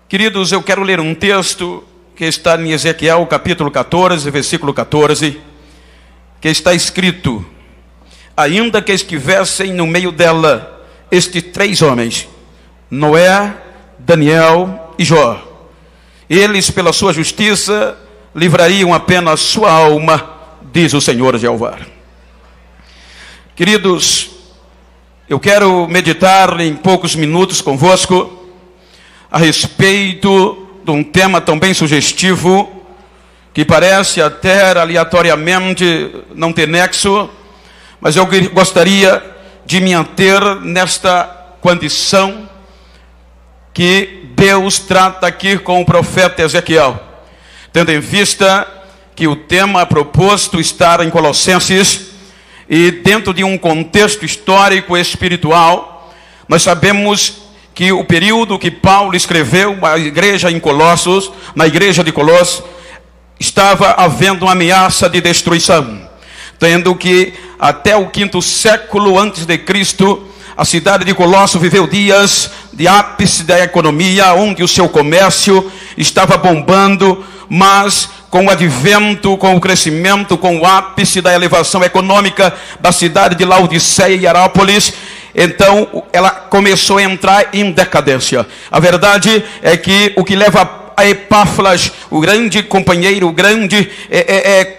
Queridos, eu quero ler um texto que está em Ezequiel, capítulo 14, versículo 14, que está escrito: ainda que estivessem no meio dela estes 3 homens, Noé, Daniel e Jó, eles pela sua justiça livrariam apenas sua alma, diz o Senhor Jeová. Queridos, eu quero meditar em poucos minutos convosco a respeito de um tema tão bem sugestivo, que parece até aleatoriamente não ter nexo, mas eu gostaria de me ater nesta condição que Deus trata aqui com o profeta Ezequiel, tendo em vista que o tema proposto está em Colossenses, e dentro de um contexto histórico e espiritual, nós sabemos que o período que Paulo escreveu à igreja em Colossos, na igreja de Colossos, estava havendo uma ameaça de destruição, tendo que até o 5º século antes de Cristo, a cidade de Colossos viveu dias de ápice da economia, onde o seu comércio estava bombando, mas com o advento, com o crescimento, com o ápice da elevação econômica da cidade de Laodiceia e Hierápolis, então ela começou a entrar em decadência. A verdade é que o que leva a Epáfras, o grande companheiro, o grande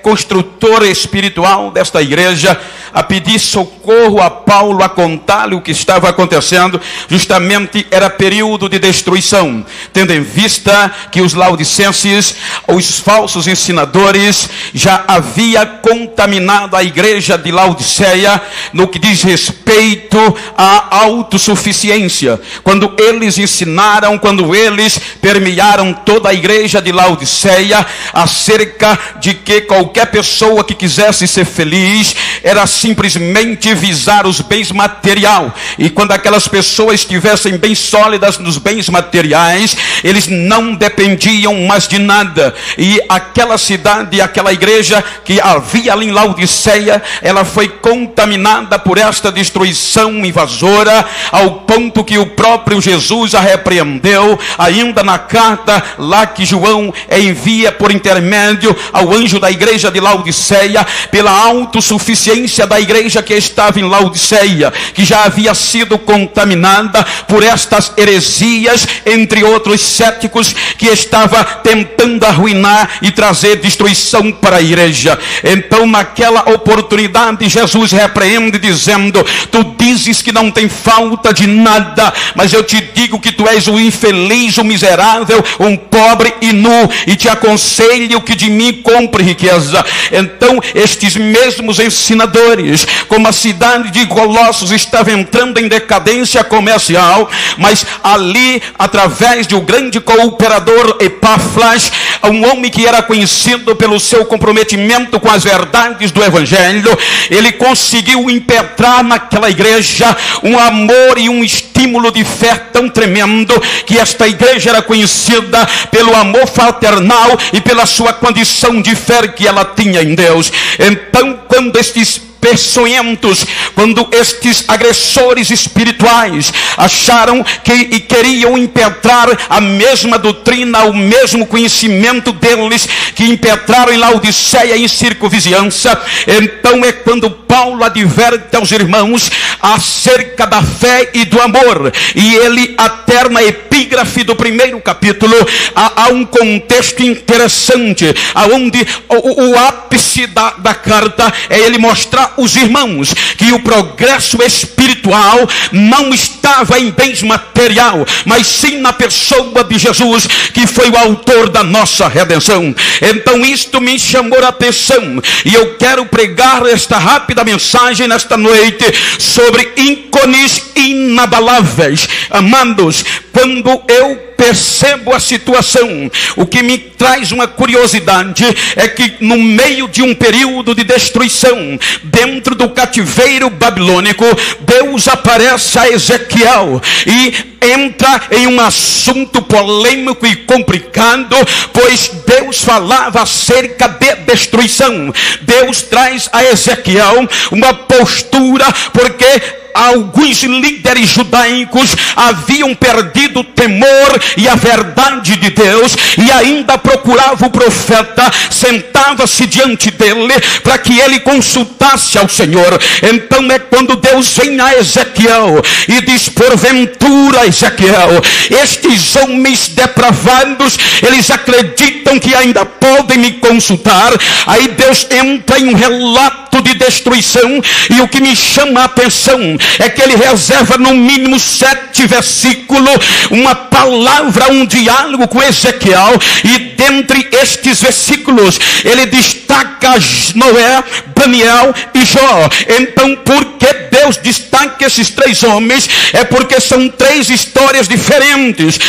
construtor espiritual desta igreja, a pedir socorro a Paulo, a contar-lhe o que estava acontecendo, justamente era período de destruição, tendo em vista que os laodicenses, os falsos ensinadores, já havia contaminado a igreja de Laodiceia no que diz respeito à autossuficiência. Quando eles ensinaram, quando eles permearam toda a igreja de Laodiceia acerca de que qualquer pessoa que quisesse ser feliz era simplesmente visar os bens materiais, e quando aquelas pessoas estivessem bem sólidas nos bens materiais, eles não dependiam mais de nada. E aquela cidade, aquela igreja que havia ali em Laodiceia, ela foi contaminada por esta destruição invasora, ao ponto que o próprio Jesus a repreendeu, ainda na carta lá que João envia por intermédio ao anjo da igreja de Laodiceia, pela autossuficiência da igreja que estava em Laodiceia, que já havia sido contaminada por estas heresias, entre outros céticos, que estava tentando arruinar e trazer destruição para a igreja. Então naquela oportunidade Jesus repreende dizendo: tu dizes que não tem falta de nada, mas eu te digo que tu és um infeliz, um miserável, um pobre e nu, e te aconselho que de mim compre riqueza. Então estes mesmos ensinadores, como a cidade de Colossos estava entrando em decadência comercial, mas ali, através de um grande cooperador, Epáfras, um homem que era conhecido pelo seu comprometimento com as verdades do evangelho, ele conseguiu impetrar naquela igreja um amor e um estímulo de fé tão tremendo, que esta igreja era conhecida pelo amor fraternal e pela sua condição de fé que ela tinha em Deus. Então, quando estes peçonhentos, quando estes agressores espirituais acharam que queriam impetrar a mesma doutrina, o mesmo conhecimento deles que impetraram em Laodiceia e em circunvizinhança, então é quando Paulo adverte aos irmãos acerca da fé e do amor, e ele aterna a epígrafe do 1º capítulo a um contexto interessante, aonde o ápice da carta é ele mostrar os irmãos que o progresso espiritual não estava em bens material, mas sim na pessoa de Jesus, que foi o autor da nossa redenção. Então isto me chamou a atenção, e eu quero pregar esta rápida mensagem nesta noite sobre ícones inabaláveis. Amados, quando eu percebo a situação, o que me traz uma curiosidade é que no meio de um período de destruição, dentro do cativeiro babilônico, Deus aparece a Ezequiel e entra em um assunto polêmico e complicado, pois Deus falava acerca de destruição. Deus traz a Ezequiel uma postura, porque alguns líderes judaicos haviam perdido o temor e a verdade de Deus, e ainda procurava o profeta, sentava-se diante dele para que ele consultasse ao Senhor. Então é quando Deus vem a Ezequiel e diz: porventura, Ezequiel, estes homens depravados, eles acreditam que ainda podem me consultar. Aí Deus entra em um relato de destruição, e o que me chama a atenção é que ele reserva no mínimo 7 versículos, uma palavra, um diálogo com Ezequiel, e dentre estes versículos ele destaca Noé, Daniel e Jó. Então, por que Deus destaca esses 3 homens? É porque são 3 histórias diferentes,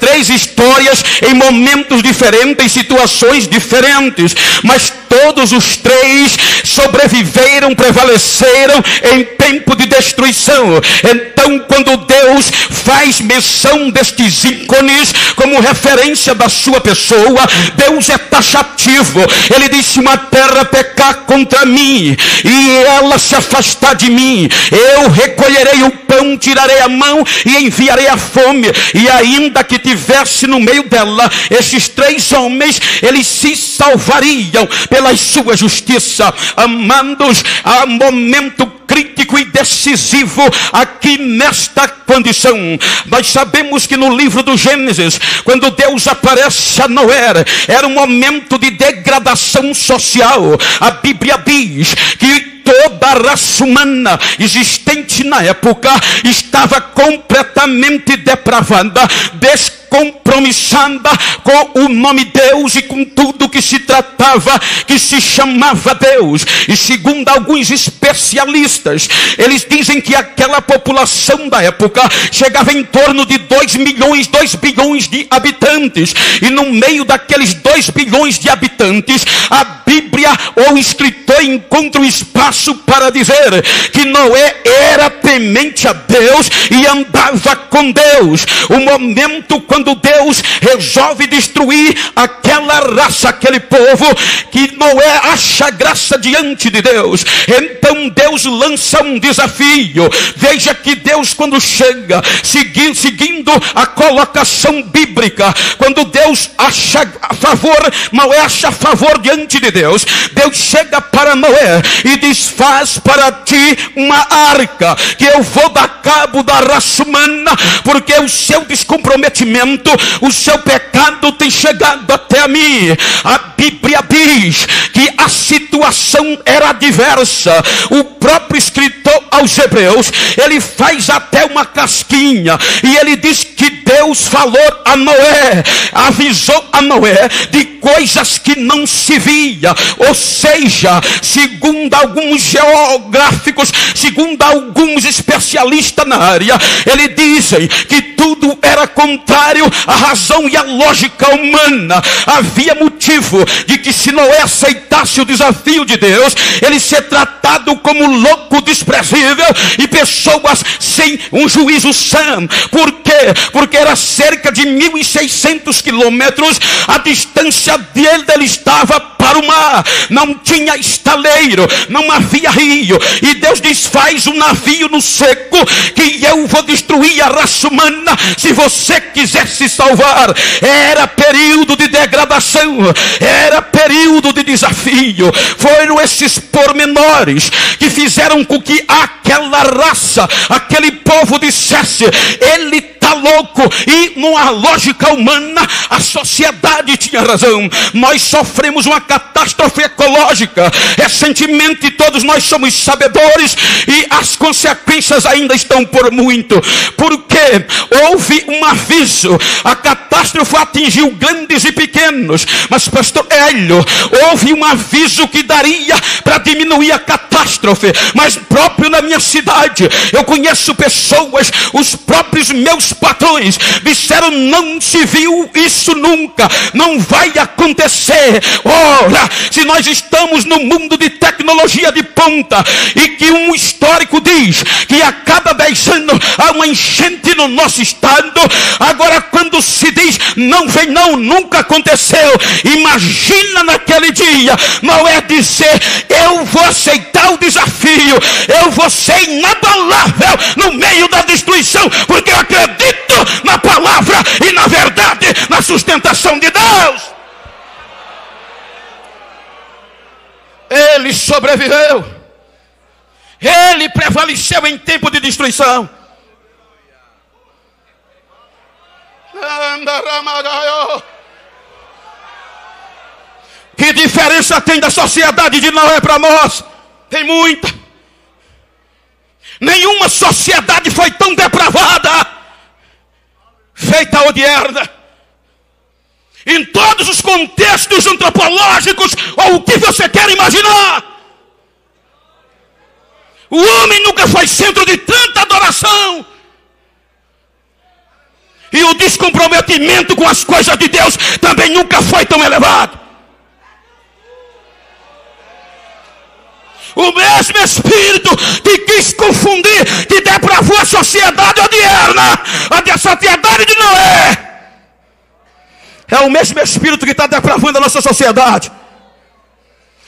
3 histórias em momentos diferentes, em situações diferentes, mas todos os 3 sobreviveram, prevaleceram em tempo de destruição. Então, quando Deus faz menção destes ícones como referência da sua pessoa, Deus é taxativo. Ele diz: se uma terra pecar contra mim e ela se afastar de mim, eu recolherei o pão, tirarei a mão e enviarei a fome. E ainda que tivesse no meio dela esses 3 homens, eles se salvariam pela sua justiça. Amados, há momento crítico e decisivo aqui nesta condição. Nós sabemos que no livro do Gênesis, quando Deus aparece a Noé, era um momento de degradação social. A Bíblia diz que toda a raça humana existente na época estava completamente depravada, descompromissada com o nome Deus e com tudo que se tratava, que se chamava Deus. E segundo alguns especialistas, eles dizem que aquela população da época chegava em torno de 2 bilhões de habitantes. E no meio daqueles 2 bilhões de habitantes, a Bíblia ou o escritor encontra um espaço para dizer que Noé era temente a Deus e andava com Deus. O momento quando Deus resolve destruir aquela raça, aquele povo, que Noé acha graça diante de Deus. Então Deus lança um desafio. Veja que Deus, quando chega, seguindo a colocação bíblica, quando Deus acha a favor, Noé acha a favor diante de Deus, Deus chega para Noé e diz: faz para ti uma arca, que eu vou dar cabo da raça humana, porque o seu descomprometimento, o seu pecado tem chegado até a mim. A Bíblia diz que a situação era diversa. O próprio escritor aos Hebreus, ele faz até uma casquinha, e ele diz que Deus falou a Noé, avisou a Noé de coisas que não se via. Ou seja, segundo alguns geográficos, segundo alguns especialistas na área, eles dizem que tudo era contrário à razão e à lógica humana. Havia motivo de que, se Noé aceitasse o desafio de Deus, ele ser tratado como louco, desprezível e pessoas sem um juízo sã. Por quê? Porque era cerca de 1.600 quilômetros a distância dele estava para o mar. Não tinha estaleiro, não havia rio, e Deus diz: faz um navio no seco, que eu vou destruir a raça humana se você quiser se salvar. Era período de degradação, era período de desafio. Foram esses pormenores que fizeram com que aquela raça, aquele povo dissesse: ele está louco. E numa lógica humana, a sociedade tinha razão. Nós sofremos uma catástrofe ecológica recentemente, todos nós somos sabedores, e as consequências ainda estão por muito, porque houve um aviso. A catástrofe atingiu grandes e pequenos, mas pastor Hélio, houve um aviso que daria para diminuir a catástrofe. Mas próprio na minha cidade, eu conheço pessoas, os próprios meus patrões disseram: não se viu isso nunca, não vai acontecer. Oh, Agora, se nós estamos no mundo de tecnologia de ponta, e que um histórico diz que a cada 10 anos há uma enchente no nosso estado, agora quando se diz não vem não, nunca aconteceu, imagina naquele dia Noé dizer: eu vou aceitar o desafio, eu vou ser inabalável no meio da destruição, porque eu acredito na palavra e na verdade, na sustentação de Deus. Ele sobreviveu, ele prevaleceu em tempo de destruição. Que diferença tem da sociedade de Noé para nós? Tem muita. Nenhuma sociedade foi tão depravada feita a odierna. Em todos os contextos antropológicos, ou o que você quer imaginar, o homem nunca foi centro de tanta adoração. E o descomprometimento com as coisas de Deus também nunca foi tão elevado. O mesmo Espírito que quis confundir, que depravou a sociedade odierna, a sociedade de Noé, é o mesmo Espírito que está depravando a nossa sociedade.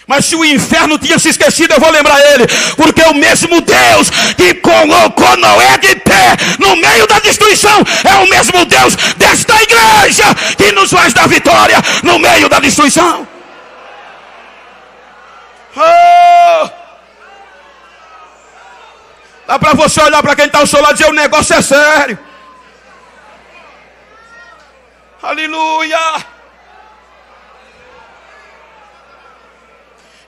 Mas se o inferno tinha se esquecido, eu vou lembrar ele, porque é o mesmo Deus que colocou Noé de pé no meio da destruição, é o mesmo Deus desta igreja que nos faz dar vitória no meio da destruição. Oh! Dá para você olhar para quem está ao seu lado e dizer: o negócio é sério. Aleluia.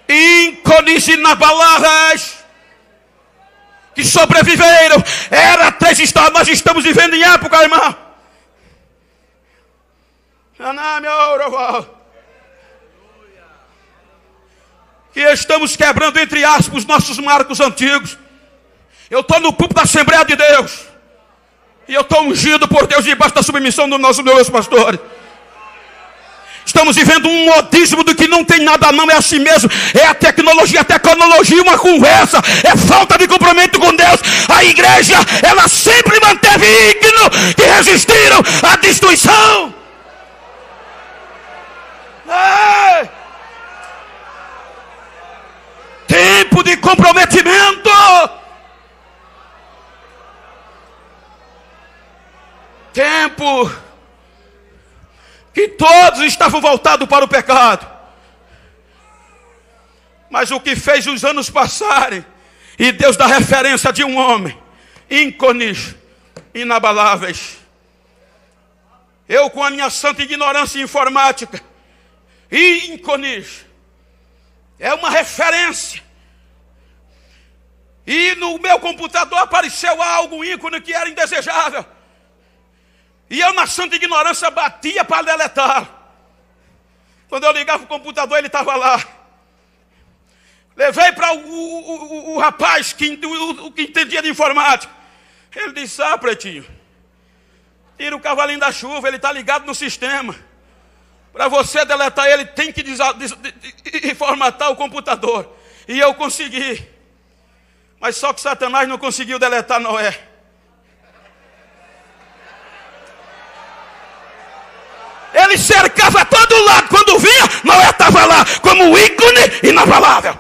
Ícones inabaláveis que sobreviveram. Era 3 estados. Nós estamos vivendo em época, irmão, que estamos quebrando, entre aspas, os nossos marcos antigos. Eu estou no púlpito da Assembleia de Deus, e eu estou ungido por Deus debaixo da submissão dos meus pastores. Estamos vivendo um modismo do que não tem nada não, é assim mesmo. É a tecnologia, uma conversa. É falta de comprometimento com Deus. A igreja, ela sempre manteve ícones que resistiram à destruição. Tempo de comprometimento. Tempo que todos estavam voltados para o pecado. Mas o que fez os anos passarem, e Deus dá referência de um homem, ícones inabaláveis. Eu, com a minha santa ignorância informática, ícones é uma referência. E no meu computador apareceu algo, um ícone que era indesejável. E eu, na santa ignorância, batia para deletar. Quando eu ligava o computador, ele estava lá. Levei para o rapaz que entendia de informática. Ele disse: pretinho, tira o cavalinho da chuva, ele está ligado no sistema. Para você deletar ele, tem que formatar o computador. E eu consegui. Mas só que Satanás não conseguiu deletar Noé. Ele cercava todo lado. Quando vinha, Noé estava lá como ícone inabalável.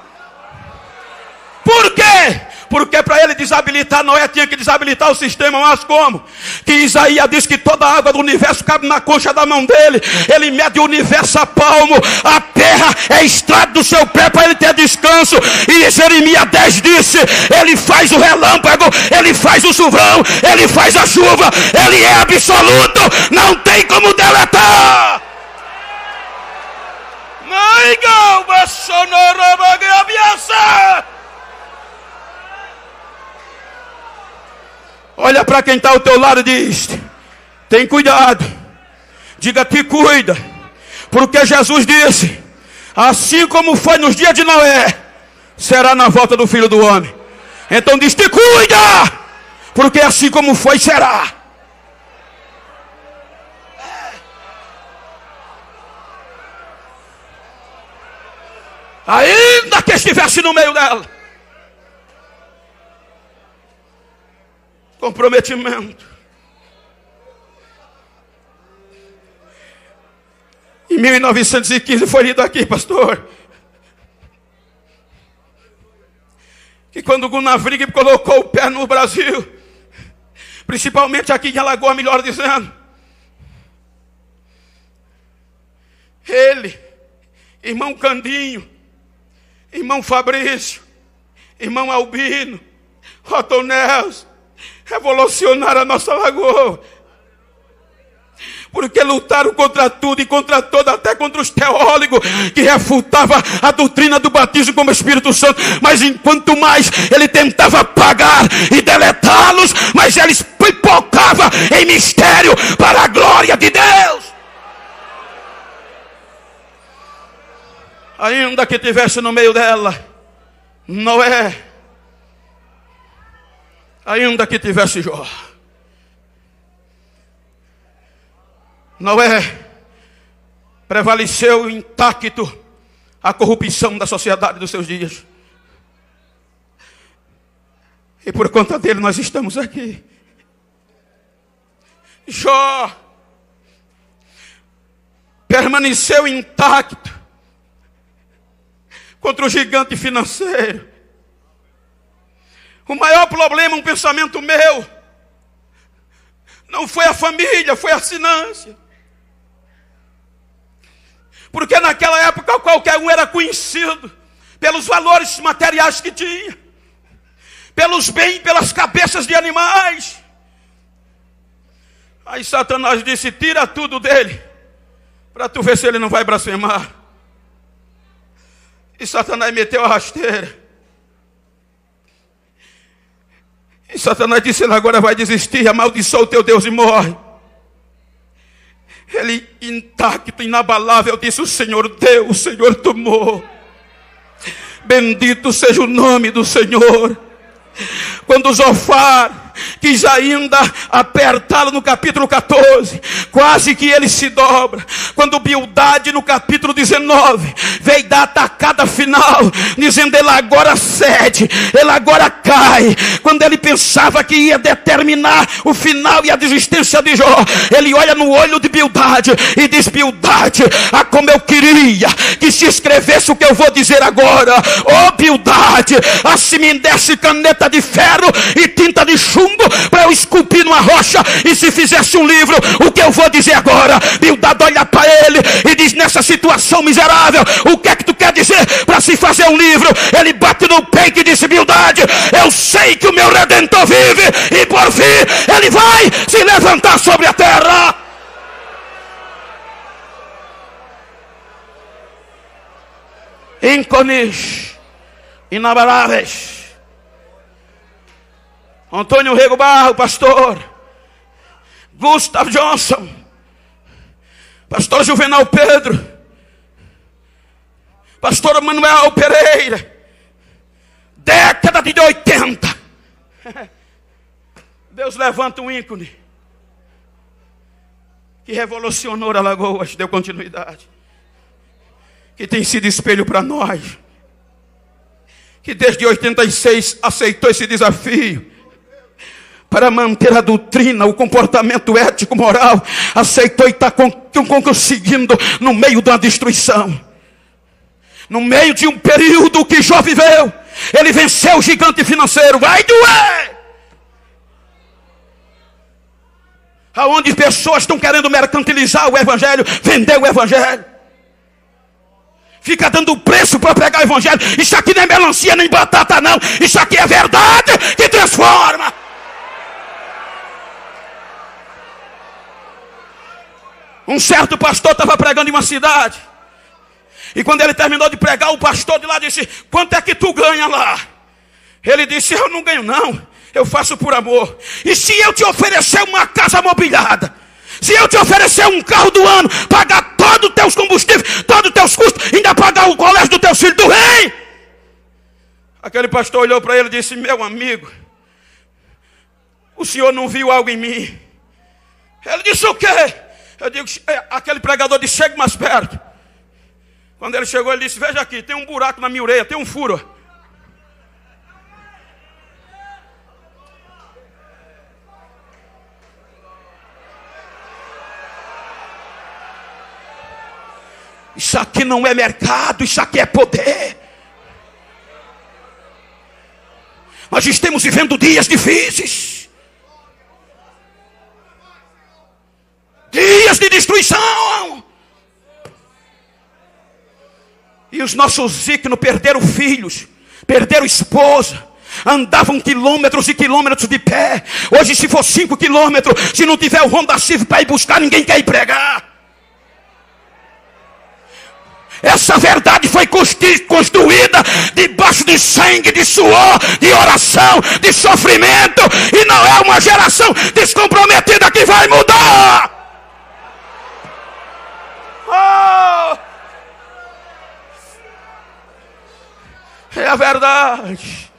Por quê? Porque para ele desabilitar Noé tinha que desabilitar o sistema. Mas como? Que Isaías diz que toda a água do universo cabe na concha da mão dele. Ele mede o universo a palmo. A terra é estrado do seu pé para ele ter descanso. E Jeremias 10 disse: ele faz o relâmpago, ele faz o chuvrão, ele faz a chuva, ele é absoluto, não tem como deletar. Olha para quem está ao teu lado e diz: tem cuidado. Diga: te cuida. Porque Jesus disse: assim como foi nos dias de Noé, será na volta do Filho do Homem. Então diz: te cuida. Porque assim como foi, será. Ainda que estivesse no meio dela. Comprometimento. Em 1915 foi lido aqui, pastor, que quando o Gunavrig colocou o pé no Brasil, principalmente aqui em Alagoas, melhor dizendo, ele, irmão Candinho, irmão Fabrício, irmão Albino, Otto Nelson, revolucionaram a nossa lagoa. Porque lutaram contra tudo e contra todo, até contra os teólogos que refutavam a doutrina do batismo como Espírito Santo. Mas enquanto mais ele tentava apagar e deletá-los, mas eles pipocavam em mistério para a glória de Deus. Ainda que tivesse no meio dela Noé, ainda que tivesse Jó, Noé prevaleceu intacto a corrupção da sociedade dos seus dias. E por conta dele nós estamos aqui. Jó permaneceu intacto contra o gigante financeiro. O maior problema, um pensamento meu, não foi a família, foi a finança. Porque naquela época qualquer um era conhecido pelos valores materiais que tinha, pelos bens, pelas cabeças de animais. Aí Satanás disse: tira tudo dele, para tu ver se ele não vai blasfemar. E Satanás meteu a rasteira. E Satanás disse: ele agora vai desistir, amaldiçoa o teu Deus e morre. Ele, intacto, inabalável, disse: o Senhor deu, o Senhor tomou. Bendito seja o nome do Senhor. Quando Zofar quis ainda apertá-lo no capítulo 14, quase que ele se dobra. Quando Bildade, no capítulo 19, veio da atacada final, dizendo: ele agora cede, ele agora cai. Quando ele pensava que ia determinar o final e a desistência de Jó, ele olha no olho de Bildade e diz: Bildade, como eu queria que se escrevesse o que eu vou dizer agora. Bildade, se me desse caneta de ferro e tinta de chumbo para eu esculpir numa rocha, e se fizesse um livro, o que eu vou dizer agora. Bildade olha para ele e diz: nessa situação miserável, o que é que tu quer dizer para se fazer um livro? Ele bate no peito e disse: Bildade, eu sei que o meu Redentor vive, e por fim ele vai se levantar sobre a terra. Ícones inabaláveis. Antônio Rego Barro, pastor Gustav Johnson, pastor Juvenal Pedro, pastor Manuel Pereira, década de 80. Deus levanta um ícone que revolucionou Alagoas, deu continuidade, que tem sido espelho para nós, que desde 86 aceitou esse desafio para manter a doutrina, o comportamento ético, moral, aceitou e está conseguindo no meio da destruição. No meio de um período que Jó viveu, ele venceu o gigante financeiro. Vai doer! Aonde pessoas estão querendo mercantilizar o evangelho, vender o evangelho. Fica dando preço para pregar o evangelho. Isso aqui não é melancia nem batata não. Isso aqui é verdade que transforma. Um certo pastor estava pregando em uma cidade. E quando ele terminou de pregar, o pastor de lá disse: quanto é que tu ganha lá? Ele disse: eu não ganho não, eu faço por amor. E se eu te oferecer uma casa mobiliada, se eu te oferecer um carro do ano, pagar todos os teus combustíveis, todos os teus custos, ainda pagar o colégio do teu filho, tu vem? Aquele pastor olhou para ele e disse: meu amigo, o senhor não viu algo em mim? Ele disse: o quê? Eu digo: aquele pregador disse: chegue mais perto. Quando ele chegou, ele disse: veja aqui, tem um buraco na minha orelha, tem um furo. Isso aqui não é mercado, isso aqui é poder. Nós estamos vivendo dias difíceis, dias de destruição. E os nossos íconos perderam filhos, perderam esposa, andavam quilômetros e quilômetros de pé. Hoje, se for 5 quilômetros, se não tiver o Honda Civic para ir buscar, ninguém quer ir pregar. Essa verdade foi construída debaixo de sangue, de suor, de oração, de sofrimento. E não é uma geração descomprometida que vai mudar. Oh! É a verdade.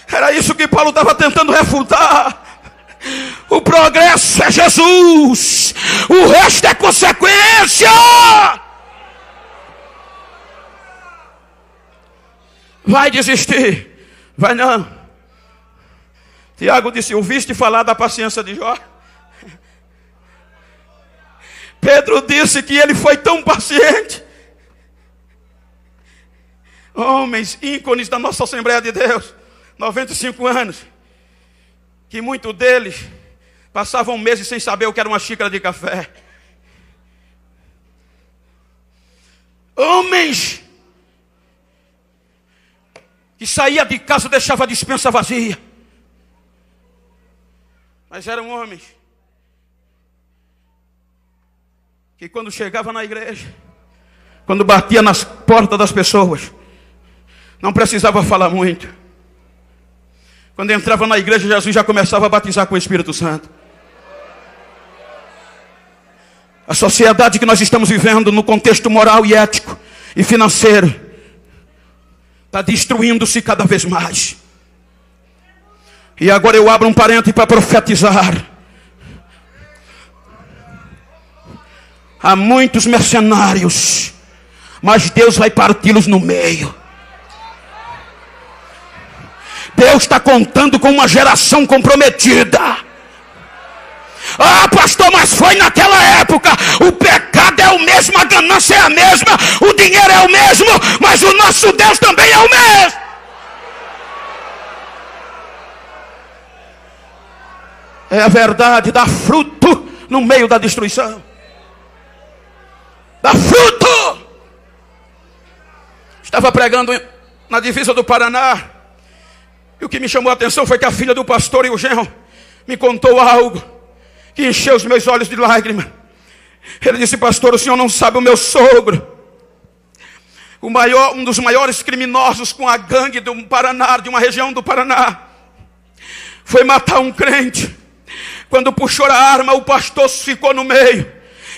Era isso que Paulo estava tentando refutar. O progresso é Jesus, o resto é consequência. Vai desistir? Vai não. Tiago disse: ouviste falar da paciência de Jó? Pedro disse que ele foi tão paciente. Homens ícones da nossa Assembleia de Deus, 95 anos, que muitos deles passavam meses sem saber o que era uma xícara de café. Homens que saía de casa e deixava a despensa vazia. Mas eram homens que quando chegava na igreja, quando batia nas portas das pessoas, não precisava falar muito. Quando entrava na igreja, Jesus já começava a batizar com o Espírito Santo. A sociedade que nós estamos vivendo no contexto moral e ético e financeiro está destruindo-se cada vez mais. E agora eu abro um parênteses para profetizar. Há muitos mercenários, mas Deus vai parti-los no meio. Deus está contando com uma geração comprometida. Ah, pastor, mas foi naquela época. O pecado é o mesmo, a ganância é a mesma, o dinheiro é o mesmo, mas o nosso Deus também é o mesmo. É a verdade, dá fruto no meio da destruição. Dá fruto. Estava pregando na divisa do Paraná, e o que me chamou a atenção foi que a filha do pastor e o genro me contou algo que encheu os meus olhos de lágrimas. Ele disse: pastor, o senhor não sabe, o meu sogro, um dos maiores criminosos com a gangue do Paraná, de uma região do Paraná, foi matar um crente. Quando puxou a arma, o pastor ficou no meio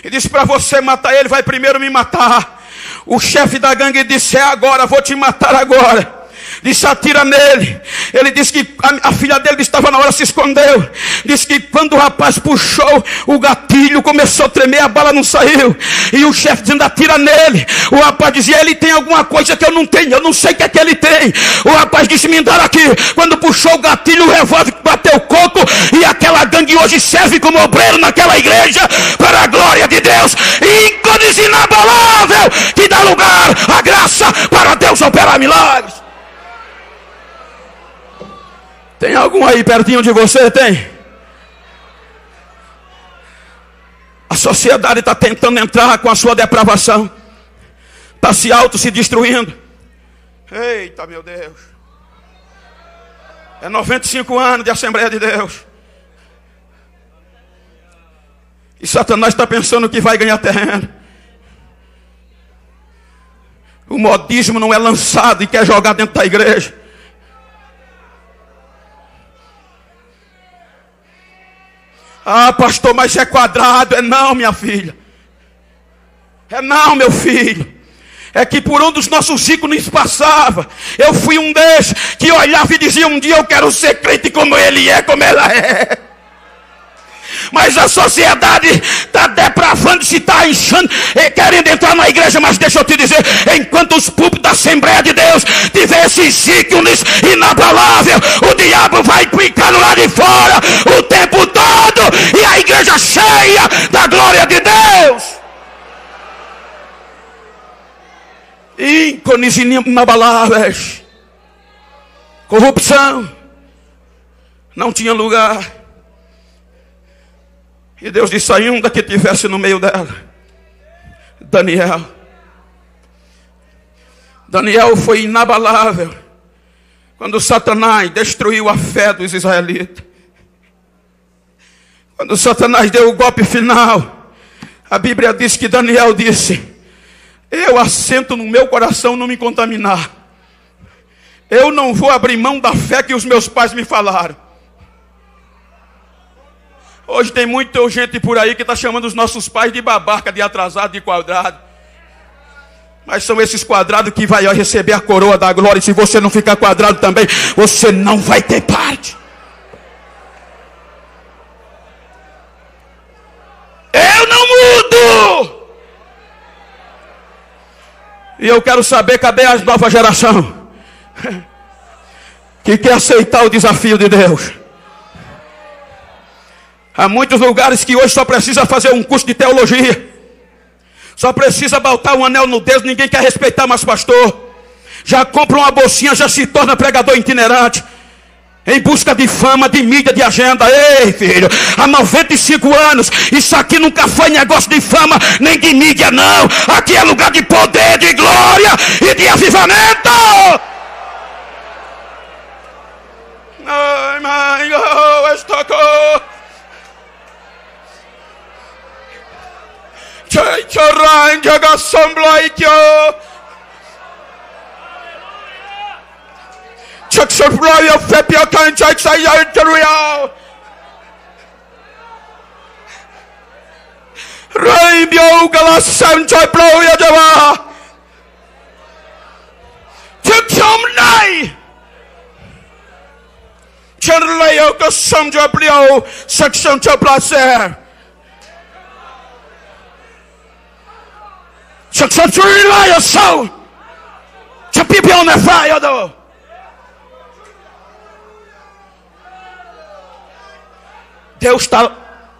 e disse: para você matar ele, vai primeiro me matar. O chefe da gangue disse: é agora, vou te matar agora. Disse: atira nele. Ele disse que a filha dele estava na hora, se escondeu. Disse que quando o rapaz puxou o gatilho, começou a tremer, a bala não saiu. E o chefe dizendo: atira nele. O rapaz dizia: ele tem alguma coisa que eu não tenho, eu não sei o que é que ele tem. O rapaz disse: me dá aqui. Quando puxou o gatilho, o revólver bateu o coco. E aquela gangue hoje serve como obreiro naquela igreja, para a glória de Deus. Ícones inabalável, que dá lugar à graça para Deus operar milagres. Tem algum aí pertinho de você? Tem? A sociedade está tentando entrar com a sua depravação. Está se destruindo. Eita, meu Deus. É 95 anos de Assembleia de Deus. E Satanás está pensando que vai ganhar terreno. O modismo não é lançado e quer jogar dentro da igreja. Ah, pastor, mas é quadrado. É não, minha filha. É não, meu filho. É que por um dos nossos ícones passava. Eu fui um desses que olhava e dizia: um dia eu quero ser crente como ele é, como ela é. Mas a sociedade está depravando-se, está inchando, querendo entrar na igreja. Mas deixa eu te dizer, enquanto os púlpitos da Assembleia de Deus tiver esses ícones inabaláveis, o diabo vai picando lá de fora o tempo todo, e a igreja cheia da glória de Deus. Ícones inabaláveis. Corrupção não tinha lugar. E Deus disse: ainda que tivesse no meio dela Daniel. Daniel foi inabalável quando Satanás destruiu a fé dos israelitas. Quando Satanás deu o golpe final, a Bíblia diz que Daniel disse: eu assento no meu coração não me contaminar. Eu não vou abrir mão da fé que os meus pais me falaram. Hoje tem muita gente por aí que está chamando os nossos pais de babaca, de atrasado, de quadrado. Mas são esses quadrados que vai receber a coroa da glória. E se você não ficar quadrado também, você não vai ter parte. Eu não mudo. E eu quero saber, cadê a nova geração que quer aceitar o desafio de Deus? Há muitos lugares que hoje só precisa fazer um curso de teologia, só precisa botar um anel no dedo, ninguém quer respeitar mais pastor. Já compra uma bolsinha, já se torna pregador itinerante, em busca de fama, de mídia, de agenda. Ei, filho, há 95 anos, isso aqui nunca foi negócio de fama, nem de mídia, não. Aqui é lugar de poder, de glória e de avivamento. Ai, my God, estocou. Chorang jaga somblai kyo. Chak somblai of fepia kan chak sayar teruya. Rai bio gala sam chai plo ya jawa. Chak somlai. Charlai yo ka sam ja plio sak sam cha placer. Deus está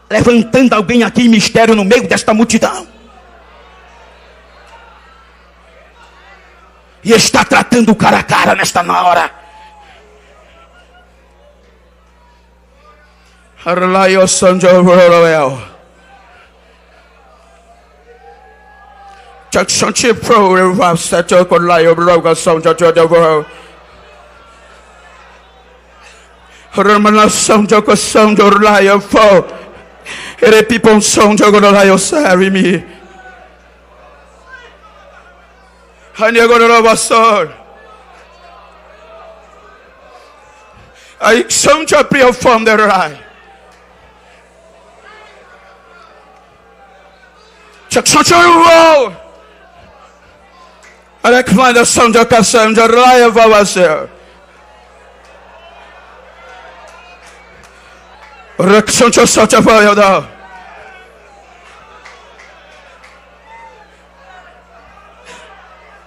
levantando alguém aqui em mistério no meio desta multidão. E está tratando cara a cara nesta hora. Arlaio Sanjo Roel. Chaksanchi pro revive settle con laio broga sound jo de wo. Hermana sound jo ko sound jo laio fo. Ere people sound jo go laio serve me. Hanya go no vasor. I sound jo pre from the right. Chaksanchi ro. I find a sound of Kassam, the Raya Vavasir. Raksancho such a fire.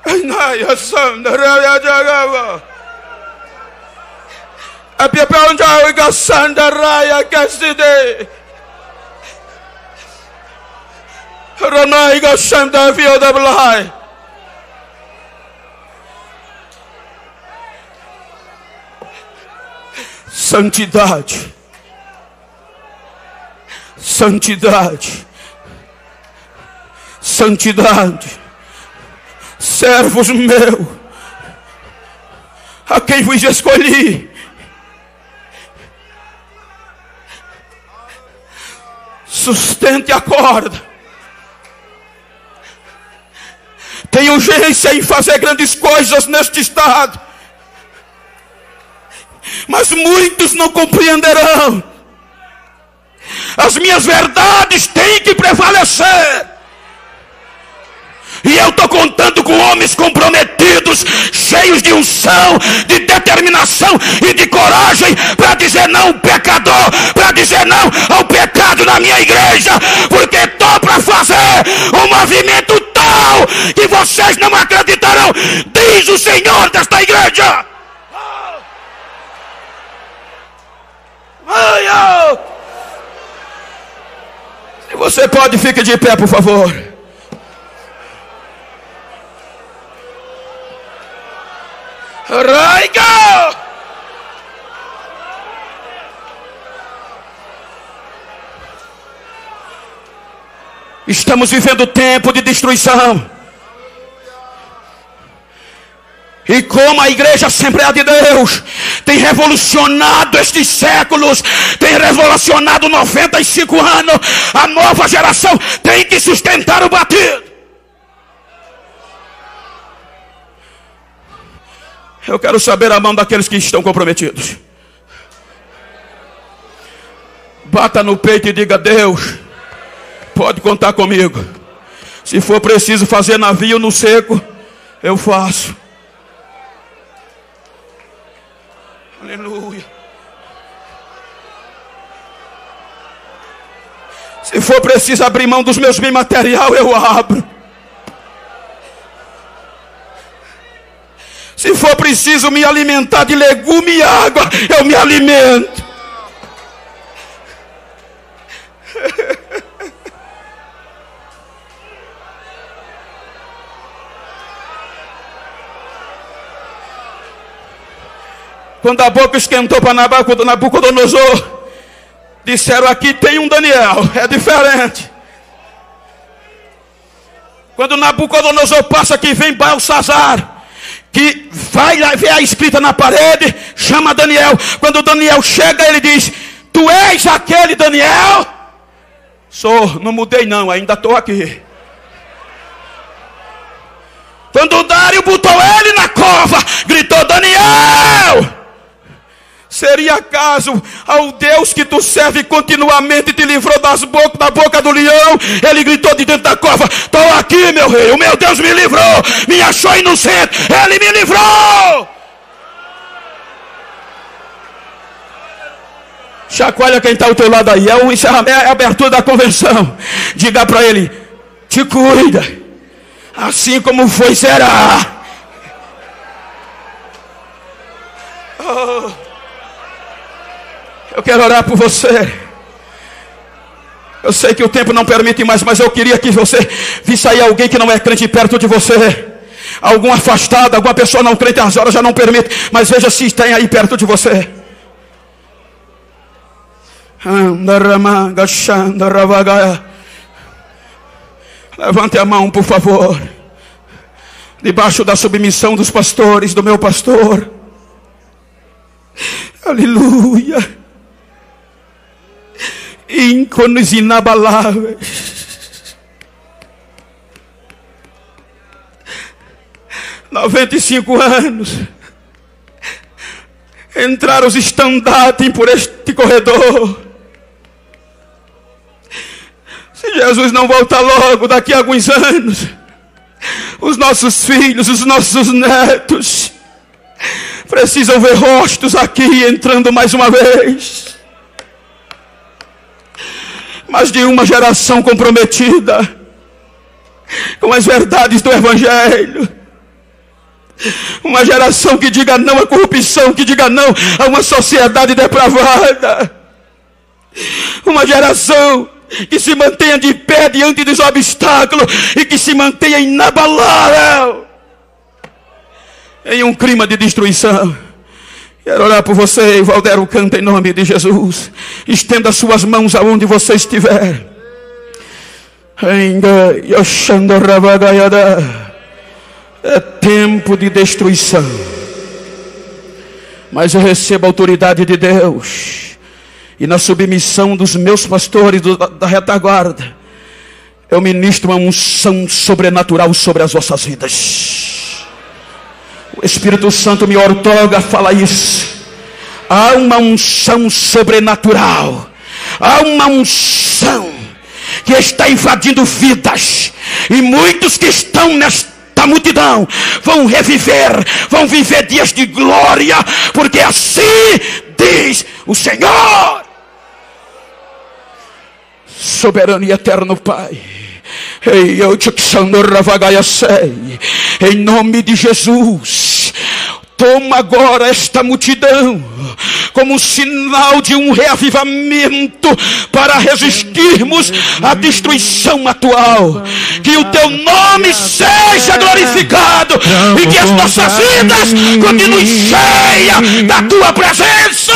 And I son, the Raya Jagava. A Piaponja, we got son, the Raya Cassidy. Ranai got some the field of life. Santidade, santidade, santidade, servos meus, a quem vos escolhi, sustente a corda, tem urgência em fazer grandes coisas neste estado. Mas muitos não compreenderão. As minhas verdades têm que prevalecer. E E eu estou contando com homens comprometidos, cheios de unção, de determinação e de coragem, para dizer não ao pecador, para dizer não ao pecado na minha igreja, porque estou para fazer um movimento tal que vocês não acreditarão, diz o Senhor desta igreja. Se você pode, fique de pé, por favor. Raiga! Estamos vivendo tempo de destruição. E como a igreja Assembleia de Deus tem revolucionado estes séculos, tem revolucionado 95 anos, a nova geração tem que sustentar o batido. Eu quero saber a mão daqueles que estão comprometidos. Bata no peito e diga: Deus, pode contar comigo. Se for preciso fazer navio no seco, eu faço. Aleluia. Se for preciso abrir mão dos meus bens materiais, eu abro. Se for preciso me alimentar de legume e água, eu me alimento. Quando a boca esquentou para Nabucodonosor, disseram: aqui tem um Daniel, é diferente. Quando Nabucodonosor passa, que vem Belsazar, que vai lá ver a escrita na parede, chama Daniel. Quando Daniel chega, ele diz: tu és aquele Daniel? Sou, não mudei não, ainda estou aqui. Quando o Dário botou ele na cova, gritou: Daniel! Seria acaso ao Deus que tu serve continuamente te livrou da boca do leão? Ele gritou de dentro da cova: estou aqui, meu rei, o meu Deus me livrou, me achou inocente, ele me livrou. Chacoalha quem está ao teu lado aí, é o encerramento, é a abertura da convenção. Diga para ele: te cuida, assim como foi, será. Eu quero orar por você. Eu sei que o tempo não permite mais, mas eu queria que você visse aí alguém que não é crente perto de você. Algum afastado, alguma pessoa não crente, as horas já não permitem. Mas veja se tem aí perto de você. Levante a mão, por favor. Debaixo da submissão dos pastores, do meu pastor. Aleluia. Ícones inabaláveis. 95 anos. Entraram os estandartes por este corredor. Se Jesus não voltar logo, daqui a alguns anos, os nossos filhos, os nossos netos precisam ver rostos aqui entrando mais uma vez. Mas de uma geração comprometida com as verdades do Evangelho. Uma geração que diga não à corrupção, que diga não a uma sociedade depravada. Uma geração que se mantenha de pé diante dos obstáculos e que se mantenha inabalável em um clima de destruição. Quero orar por você, Valdero, canta em nome de Jesus. Estenda suas mãos aonde você estiver. É tempo de destruição, mas eu recebo a autoridade de Deus, e na submissão dos meus pastores da retaguarda, eu ministro uma unção sobrenatural sobre as vossas vidas. O Espírito Santo me ortoga, fala isso. Há uma unção sobrenatural. Há uma unção que está invadindo vidas, e muitos que estão nesta multidão vão reviver, vão viver dias de glória, porque assim diz o Senhor. Soberano e eterno Pai, em nome de Jesus, toma agora esta multidão como um sinal de um reavivamento para resistirmos à destruição atual. Que o teu nome seja glorificado e que as nossas vidas continuem cheias da tua presença.